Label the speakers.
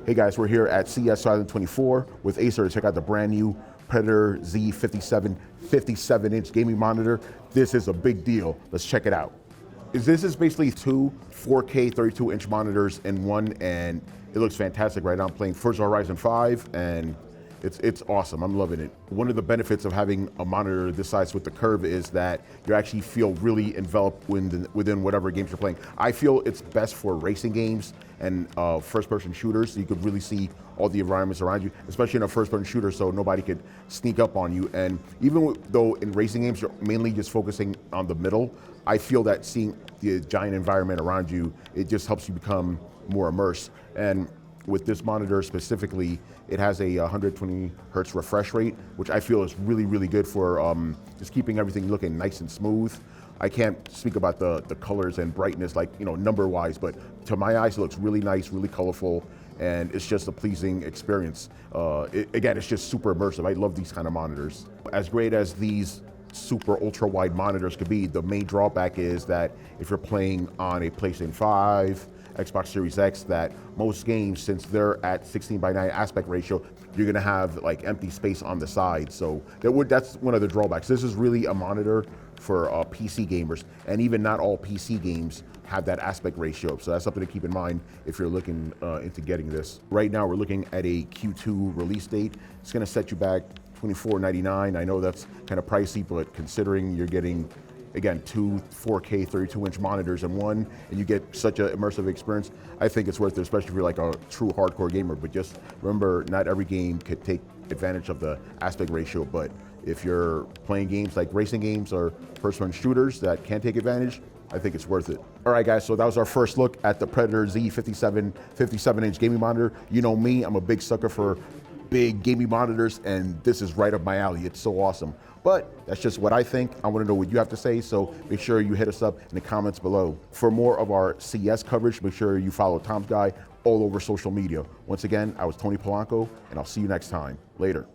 Speaker 1: Hey guys, we're here at CES 2024 with Acer to check out the brand new Predator Z57 57-inch gaming monitor. This is a big deal. Let's check it out. This is basically two 4K 32-inch monitors in one, and it looks fantastic right now. I'm playing Forza Horizon 5, and it's awesome. I'm loving it. One of the benefits of having a monitor this size with the curve is that you actually feel really enveloped within whatever games you're playing. I feel it's best for racing games and first-person shooters, so you could really see all the environments around you, especially in a first-person shooter, so nobody could sneak up on you. And even though in racing games you're mainly just focusing on the middle, I feel that seeing the giant environment around you, it just helps you become more immersed. And with this monitor specifically, it has a 120 hertz refresh rate, which I feel is really, really good for just keeping everything looking nice and smooth. I can't speak about the colors and brightness, like, you know, number-wise, but to my eyes, it looks really nice, really colorful, and it's just a pleasing experience. Again, it's just super immersive. I love these kind of monitors. As great as these super ultra-wide monitors could be, the main drawback is that if you're playing on a PlayStation 5, Xbox Series X, that most games, since they're at 16:9 aspect ratio, you're gonna have like empty space on the side. So that's one of the drawbacks. This is really a monitor for PC gamers, and even not all PC games have that aspect ratio. So that's something to keep in mind if you're looking into getting this. Right now, we're looking at a Q2 release date. It's gonna set you back $24.99. I know that's kind of pricey, but considering you're getting, again, two 4K 32-inch monitors in one, and you get such an immersive experience, I think it's worth it, especially if you're like a true hardcore gamer. But just remember, not every game could take advantage of the aspect ratio, but if you're playing games like racing games or first-person shooters that can take advantage, I think it's worth it. All right, guys, so that was our first look at the Predator Z57 57-inch gaming monitor. You know me, I'm a big sucker for big gaming monitors, and this is right up my alley. It's so awesome. But that's just what I think. I want to know what you have to say, so make sure you hit us up in the comments below. For more of our CES coverage, make sure you follow Tom's Guy all over social media. Once again, I was Tony Polanco, and I'll see you next time. Later.